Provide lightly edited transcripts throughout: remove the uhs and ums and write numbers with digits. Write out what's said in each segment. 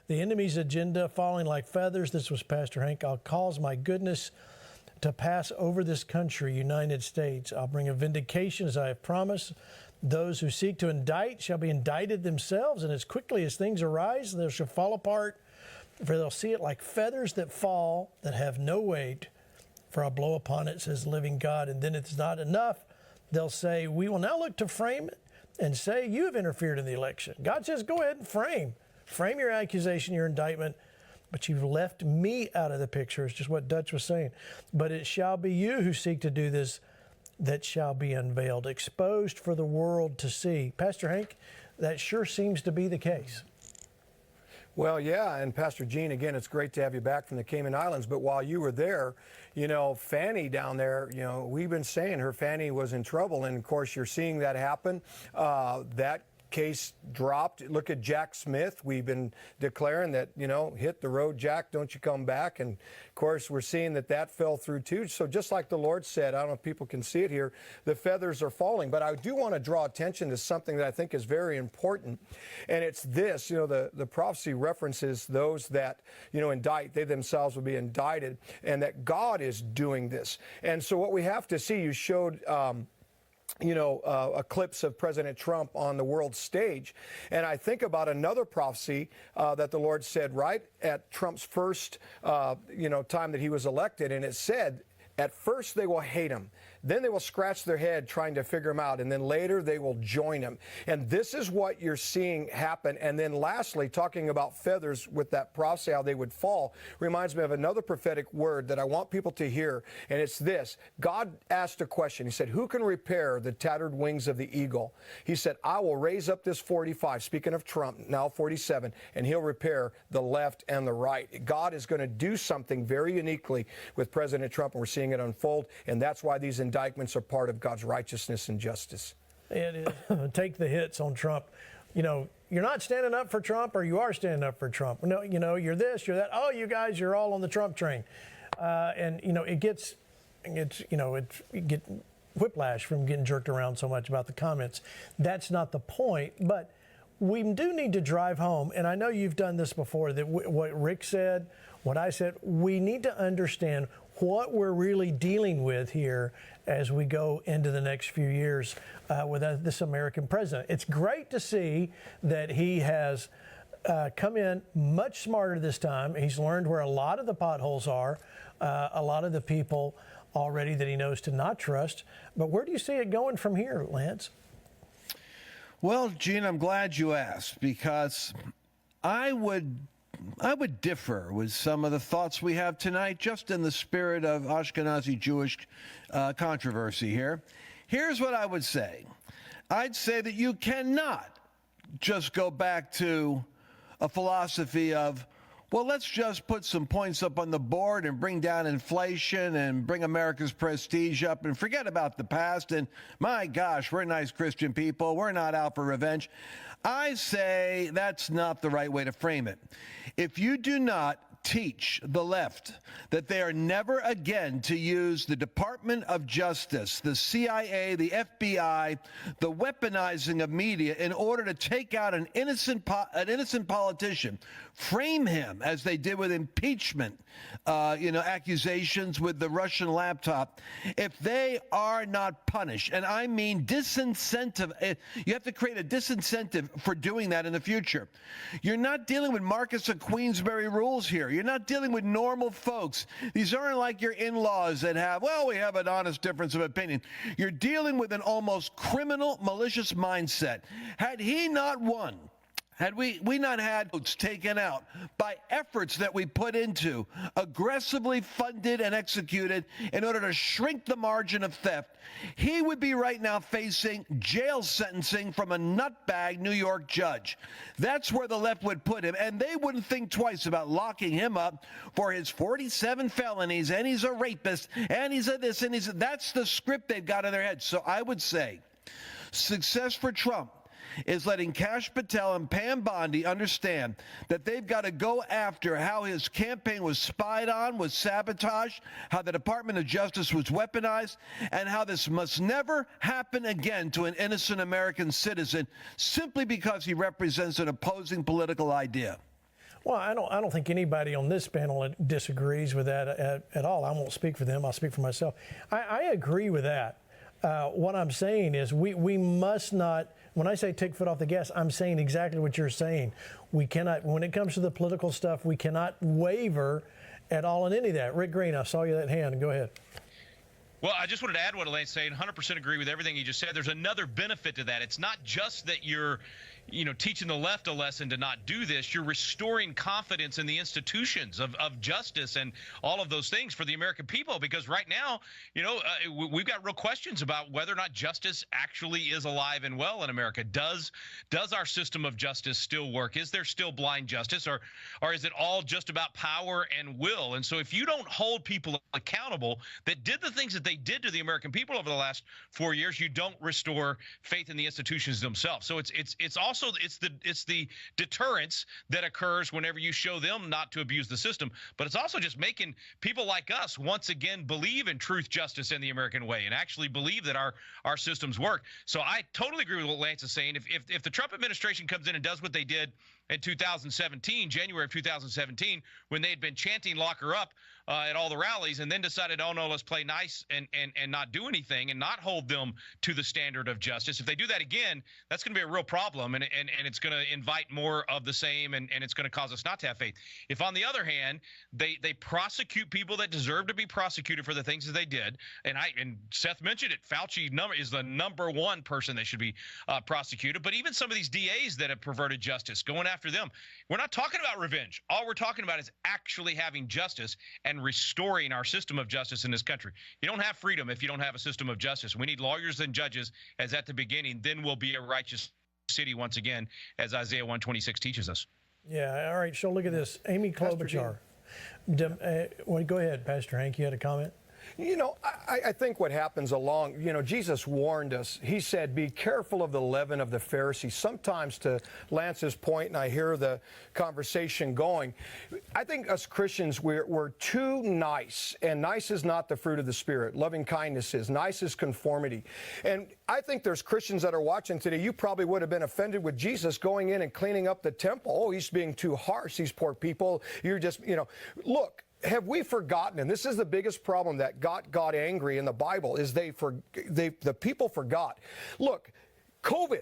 the enemy's agenda falling like feathers. This was Pastor Hank. I'll cause my goodness to pass over this country, United States. I'll bring a vindication as I have promised. Those who seek to indict shall be indicted themselves, and as quickly as things arise, they shall fall apart, for they'll see it like feathers that fall, that have no weight. For I'll blow upon it, says living God. And then it's not enough. They'll say, we will now look to frame it and say, you have interfered in the election. God says, go ahead and frame your accusation, your indictment. But you've left me out of the picture. It's just what Dutch was saying. But it shall be you who seek to do this that shall be unveiled, exposed for the world to see. Pastor Hank, that sure seems to be the case. Well, yeah, and Pastor Gene, again, it's great to have you back from the Cayman Islands. But while you were there, Fanny down there, we've been saying her Fanny was in trouble. And, of course, you're seeing that happen. That case dropped. Look at Jack Smith. We've been declaring that, hit the road, Jack, don't you come back. And, of course, we're seeing that fell through, too. So just like the Lord said, I don't know if people can see it here, the feathers are falling. But I do want to draw attention to something that I think is very important. And it's this, the prophecy references those that, indict. They themselves will be indicted. And that God is doing this. And so what we have to see, you showed a clips of President Trump on the world stage. And I think about another prophecy that the Lord said right at Trump's first, time that he was elected. And it said, at first they will hate him. Then they will scratch their head trying to figure him out. And then later they will join him. And this is what you're seeing happen. And then lastly, talking about feathers with that prophecy, how they would fall, reminds me of another prophetic word that I want people to hear. And it's this. God asked a question. He said, who can repair the tattered wings of the eagle? He said, I will raise up this 45, speaking of Trump, now 47, and he'll repair the left and the right. God is going to do something very uniquely with President Trump, and we're seeing it unfold. And that's why these indictments are part of God's righteousness and justice. It is. Take the hits on Trump. You're not standing up for Trump, or you are standing up for Trump. No, you're this, you're that. Oh, you guys, you're all on the Trump train. It get whiplash from getting jerked around so much about the comments. That's not the point, but we do need to drive home, and I know you've done this before, that what Rick said, what I said, we need to understand what we're really dealing with here as we go into the next few years with this American president. It's great to see that he has come in much smarter this time. He's learned where a lot of the potholes are, a lot of the people already that he knows to not trust. But where do you see it going from here, Lance? Well, Gene, I'm glad you asked, because I would differ with some of the thoughts we have tonight, just in the spirit of Ashkenazi Jewish controversy here. Here's what I would say. I'd say that you cannot just go back to a philosophy of, well, let's just put some points up on the board and bring down inflation and bring America's prestige up and forget about the past. And my gosh, we're nice Christian people. We're not out for revenge. I say that's not the right way to frame it. If you do not teach the left that they are never again to use the Department of Justice, the CIA, the FBI, the weaponizing of media in order to take out an innocent politician, frame him as they did with impeachment, accusations with the Russian laptop. If they are not punished, and I mean disincentive, you have to create a disincentive for doing that in the future. You're not dealing with Marcus of Queensberry rules here. You're not dealing with normal folks. These aren't like your in-laws that have, well, we have an honest difference of opinion. You're dealing with an almost criminal, malicious mindset. Had he not won, had we not had votes taken out by efforts that we put into, aggressively funded and executed in order to shrink the margin of theft, he would be right now facing jail sentencing from a nutbag New York judge. That's where the left would put him, and they wouldn't think twice about locking him up for his 47 felonies, and he's a rapist, and he's a this, and he's a, that's the script they've got in their heads. So I would say success for Trump is letting Kash Patel and Pam Bondi understand that they've got to go after how his campaign was spied on, was sabotaged, how the Department of Justice was weaponized, and how this must never happen again to an innocent American citizen simply because he represents an opposing political idea. Well, I don't think anybody on this panel disagrees with that at all. I won't speak for them. I'll speak for myself. I agree with that. What I'm saying is we must not, when I say take foot off the gas, I'm saying exactly what you're saying. We cannot, when it comes to the political stuff, we cannot waver at all in any of that. Rick Green, I saw you that hand. Go ahead. Well, I just wanted to add what Elaine's saying. 100% agree with everything he just said. There's another benefit to that. It's not just that you're, teaching the left a lesson to not do this. You're restoring confidence in the institutions of justice and all of those things for the American people. Because right now, we've got real questions about whether or not justice actually is alive and well in America. Does our system of justice still work? Is there still blind justice, or is it all just about power and will? And so if you don't hold people accountable that did the things that they did to the American people over the last 4 years, you don't restore faith in the institutions themselves. So it's also it's the deterrence that occurs whenever you show them not to abuse the system, but it's also just making people like us once again believe in truth, justice, and the American way, and actually believe that our systems work. So I totally agree with what Lance is saying. If the Trump administration comes in and does what they did in 2017, January of 2017, when they had been chanting "lock her up" at all the rallies, and then decided, oh no, let's play nice and not do anything and not hold them to the standard of justice. If they do that again, that's going to be a real problem, and it's going to invite more of the same, and it's going to cause us not to have faith. If, on the other hand, they prosecute people that deserve to be prosecuted for the things that they did, and Seth mentioned it, Fauci is the number one person that should be prosecuted, but even some of these DAs that have perverted justice, going after them, we're not talking about revenge. All we're talking about is actually having justice and restoring our system of justice in this country. You don't have freedom if you don't have a system of justice. We need lawyers and judges, as at the beginning, then we'll be a righteous city once again, as Isaiah 126 teaches us. Yeah, all right, so look at this. Amy Klobuchar. Go ahead, Pastor Hank, you had a comment? I think what happens Jesus warned us. He said, be careful of the leaven of the Pharisees. Sometimes, to Lance's point, and I hear the conversation going, I think us Christians, we're too nice, and nice is not the fruit of the Spirit. Loving kindness is. Nice is conformity. And I think there's Christians that are watching today. You probably would have been offended with Jesus going in and cleaning up the temple. Oh, he's being too harsh, these poor people. You're just, look. Have we forgotten, and this is the biggest problem that got God angry in the Bible, is the people forgot. Look, COVID,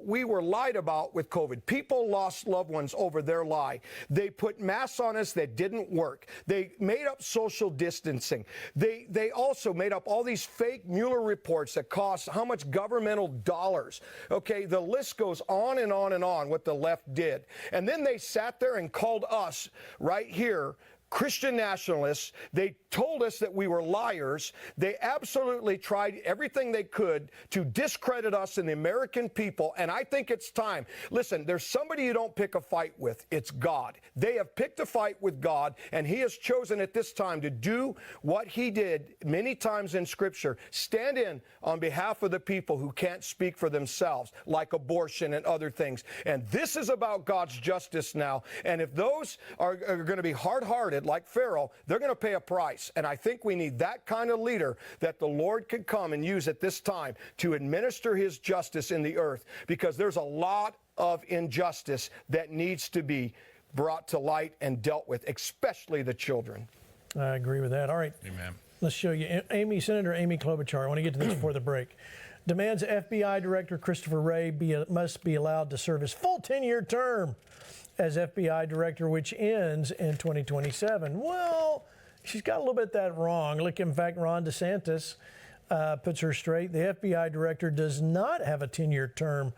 we were lied about with COVID. People lost loved ones over their lie. They put masks on us that didn't work. They made up social distancing. They also made up all these fake Mueller reports that cost how much governmental dollars. Okay, the list goes on and on and on what the left did. And then they sat there and called us right here Christian nationalists. They told us that we were liars. They absolutely tried everything they could to discredit us and the American people. And I think it's time. Listen, there's somebody you don't pick a fight with. It's God. They have picked a fight with God, and he has chosen at this time to do what he did many times in Scripture, stand in on behalf of the people who can't speak for themselves, like abortion and other things. And this is about God's justice now. And if those are going to be hard-hearted, like Pharaoh, they're going to pay a price. And I think we need that kind of leader that the Lord could come and use at this time to administer his justice in the earth, because there's a lot of injustice that needs to be brought to light and dealt with, especially the children. I agree with that. All right. Amen. Let's show you. Senator Amy Klobuchar, I want to get to this before the break, demands FBI Director Christopher Wray must be allowed to serve his full 10-year term as FBI Director, which ends in 2027. Well, she's got a little bit that wrong. Look, in fact, Ron DeSantis puts her straight. The FBI Director does not have a 10-year term,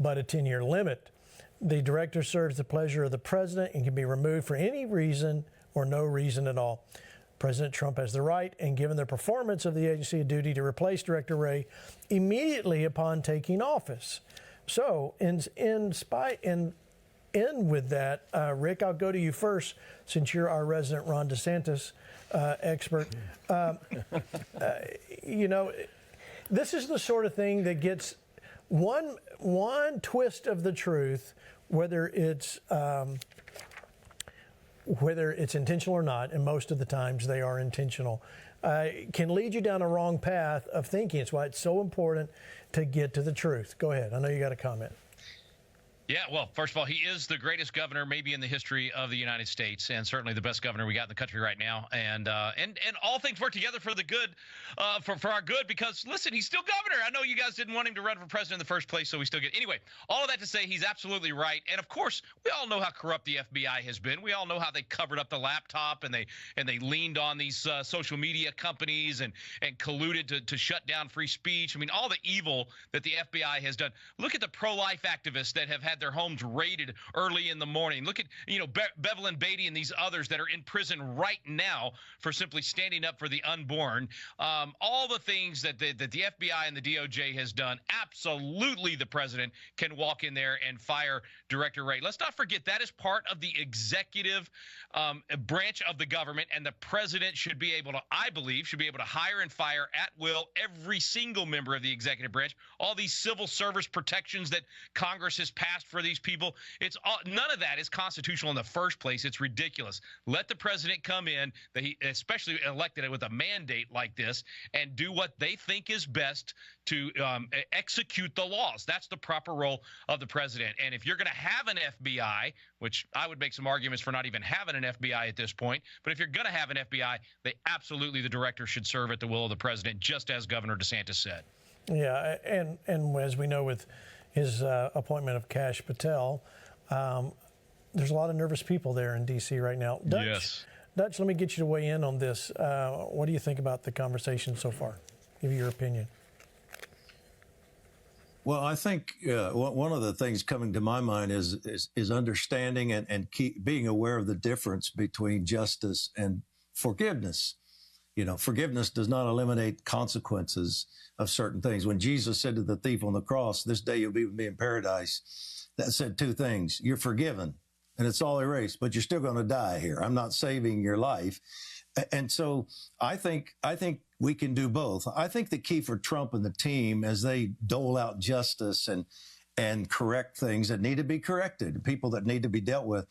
but a 10-year limit. The director serves the pleasure of the president and can be removed for any reason or no reason at all. President Trump has the right, and given the performance of the agency, a duty to replace Director Wray immediately upon taking office. So, end with that, Rick, I'll go to you first, since you're our resident Ron DeSantis expert. This is the sort of thing that gets one twist of the truth, whether it's intentional or not, and most of the times they are intentional, can lead you down a wrong path of thinking. It's why it's so important to get to the truth. Go ahead. I know you got a comment. Yeah, Yeah, well, first of all, he is the greatest governor maybe in the history of the United States, and certainly the best governor we got in the country right now. And all things work together for the good, for our good. Because listen, he's still governor. I know you guys didn't want him to run for president in the first place, so we still get anyway. All of that to say, he's absolutely right. And of course, we all know how corrupt the FBI has been. We all know how they covered up the laptop and they leaned on these social media companies and colluded to shut down free speech. I mean, all the evil that the FBI has done. Look at the pro-life activists that have had their homes raided early in the morning. Look at, Bevelin Beatty and these others that are in prison right now for simply standing up for the unborn. All the things that the FBI and the DOJ has done, absolutely the president can walk in there and fire Director Wray. Let's not forget that is part of the executive branch of the government, and the president should be able to, I believe, should be able to hire and fire at will every single member of the executive branch. All these civil service protections that Congress has passed for these people, none of that is constitutional in the first place. It's ridiculous. Let the president come in, especially elected with a mandate like this, and do what they think is best to execute the laws. That's the proper role of the president. And if you're going to have an FBI, which I would make some arguments for not even having an FBI at this point, but if you're going to have an FBI, the director should serve at the will of the president, just as Governor DeSantis said. Yeah, and as we know with his appointment of Kash Patel, there's a lot of nervous people there in D.C. right now. Yes. Dutch, let me get you to weigh in on this. What do you think about the conversation so far? Give your opinion. Well, I think one of the things coming to my mind is understanding and being aware of the difference between justice and forgiveness. Forgiveness does not eliminate consequences of certain things. When Jesus said to the thief on the cross, "This day you'll be with me in paradise," that said two things. You're forgiven, and it's all erased, but you're still going to die here. I'm not saving your life. And so I think we can do both. I think the key for Trump and the team as they dole out justice and correct things that need to be corrected, people that need to be dealt with,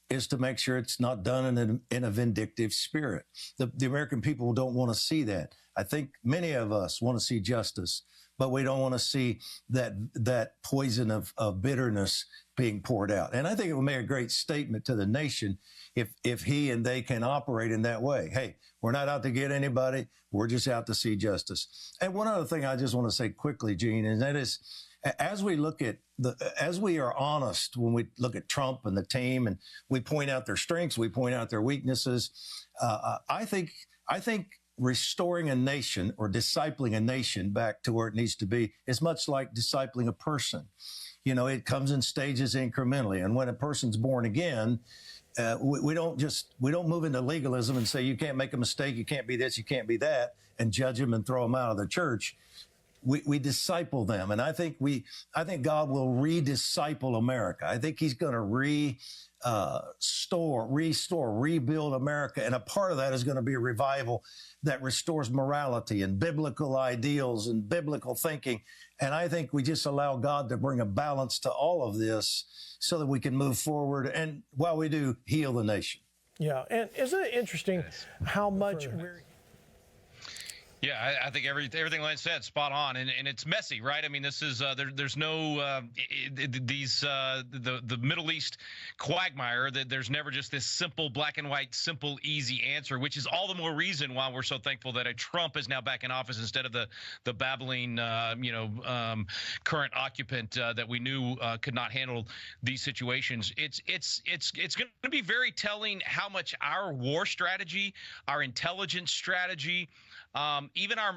is to make sure it's not done in a vindictive spirit. The American people don't want to see that. I think many of us want to see justice, but we don't want to see that poison of bitterness being poured out. And I think it would make a great statement to the nation if he and they can operate in that way. Hey, we're not out to get anybody. We're just out to see justice. And one other thing I just want to say quickly, Gene, and that is, as we are honest when we look at Trump and the team, and we point out their strengths, we point out their weaknesses. I think restoring a nation or discipling a nation back to where it needs to be is much like discipling a person. It comes in stages incrementally, and when a person's born again, we don't move into legalism and say you can't make a mistake, you can't be this, you can't be that, and judge them and throw them out of the church. We disciple them, and I think God will redisciple America. I think He's going to restore, rebuild America, and a part of that is going to be a revival that restores morality and biblical ideals and biblical thinking. And I think we just allow God to bring a balance to all of this so that we can move forward, and while we do, heal the nation. Yeah, and isn't it interesting how much Yeah, I think everything Lance said, spot on, and it's messy, right? I mean, this is there's no the Middle East quagmire. That there's never just this simple black and white, simple, easy answer, which is all the more reason why we're so thankful that a Trump is now back in office instead of the babbling, current occupant that we knew could not handle these situations. It's going to be very telling how much our war strategy, our intelligence strategy, even I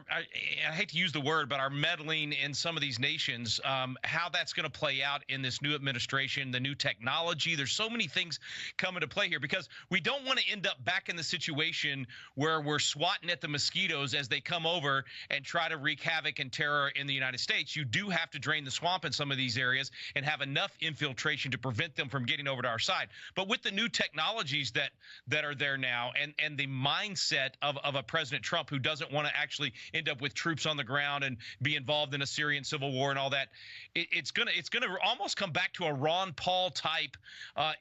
hate to use the word, but our meddling in some of these nations, how that's going to play out in this new administration, the new technology. There's so many things coming to play here because we don't want to end up back in the situation where we're swatting at the mosquitoes as they come over and try to wreak havoc and terror in the United States. You do have to drain the swamp in some of these areas and have enough infiltration to prevent them from getting over to our side. But with the new technologies that are there now and the mindset of a President Trump who doesn't want to actually end up with troops on the ground and be involved in a Syrian civil war and all that. It's gonna almost come back to a Ron Paul type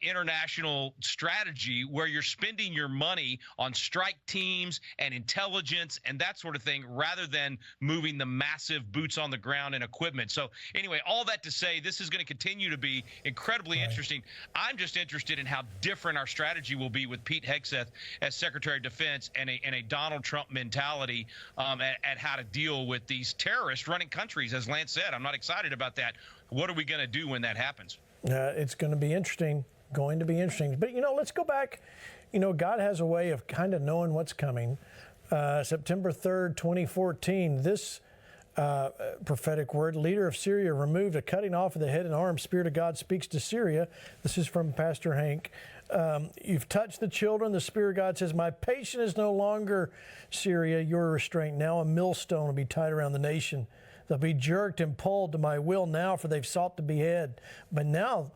international strategy where you're spending your money on strike teams and intelligence and that sort of thing rather than moving the massive boots on the ground and equipment. So anyway, all that to say, this is going to continue to be incredibly interesting. I'm just interested in how different our strategy will be with Pete Hegseth as Secretary of Defense and a Donald Trump mentality at how to deal with these terrorists running countries. As Lance said, I'm not excited about that. What are we going to do when that happens? It's going to be interesting. But, let's go back. God has a way of kind of knowing what's coming. September 3rd, 2014, this prophetic word, leader of Syria removed a cutting off of the head and arm. Spirit of God speaks to Syria. This is from Pastor Hank. You've touched the children. The Spirit of God says, my patience is no longer, Syria, your restraint. Now a millstone will be tied around the nation. They'll be jerked and pulled to my will now, for they've sought to behead. But now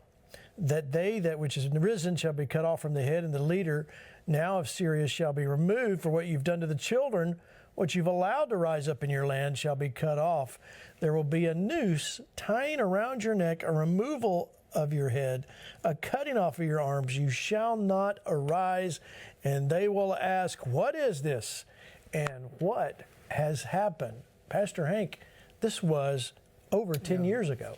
that which is risen shall be cut off from the head, and the leader now of Syria shall be removed. For what you've done to the children, what you've allowed to rise up in your land shall be cut off. There will be a noose tying around your neck, a removal of your head, a cutting off of your arms. You shall not arise. And they will ask, what is this? And what has happened? Pastor Hank, this was over 10 years ago.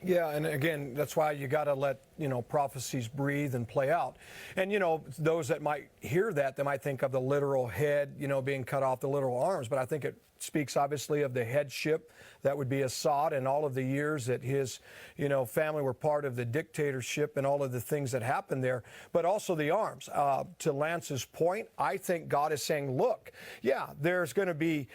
Yeah, and again, that's why you got to let, prophecies breathe and play out. And, those that might hear that, they might think of the literal head, being cut off, the literal arms. But I think it speaks obviously of the headship that would be Assad and all of the years that his, family were part of the dictatorship and all of the things that happened there, but also the arms. To Lance's point, I think God is saying, look, yeah, there's going to be,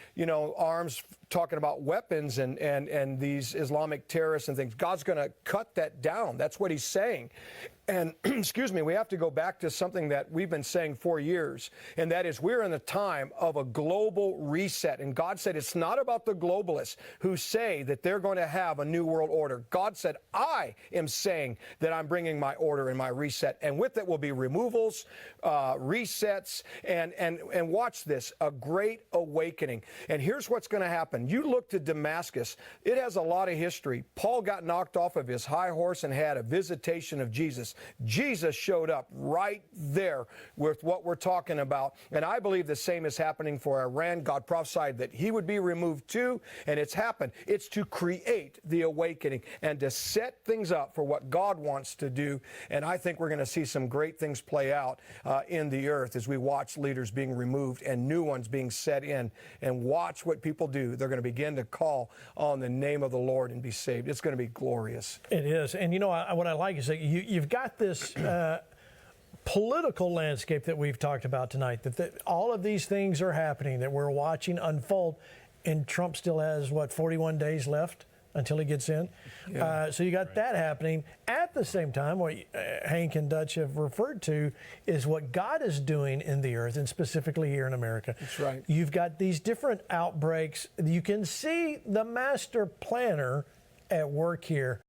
arms talking about weapons and these Islamic terrorists and things. God's going to cut that down. That's what he's saying. And, excuse me, we have to go back to something that we've been saying for years, and that is we're in a time of a global reset. And God said it's not about the globalists who say that they're going to have a new world order. God said, I am saying that I'm bringing my order and my reset. And with it will be removals, resets, and watch this, a great awakening. And here's what's going to happen. You look to Damascus. It has a lot of history. Paul got knocked off of his high horse and had a visitation of Jesus. Jesus showed up right there with what we're talking about. And I believe the same is happening for Iran. God prophesied that he would be removed too, and it's happened. It's to create the awakening and to set things up for what God wants to do. And I think we're going to see some great things play out in the earth as we watch leaders being removed and new ones being set in. And watch what people do. They're going to begin to call on the name of the Lord and be saved. It's going to be glorious. It is. And what I like is that you've got this political landscape that we've talked about tonight, that all of these things are happening, that we're watching unfold, and Trump still has, 41 days left until he gets in. Yeah. So you got that happening. At the same time, what Hank and Dutch have referred to is what God is doing in the earth, and specifically here in America. That's right. You've got these different outbreaks. You can see the master planner at work here.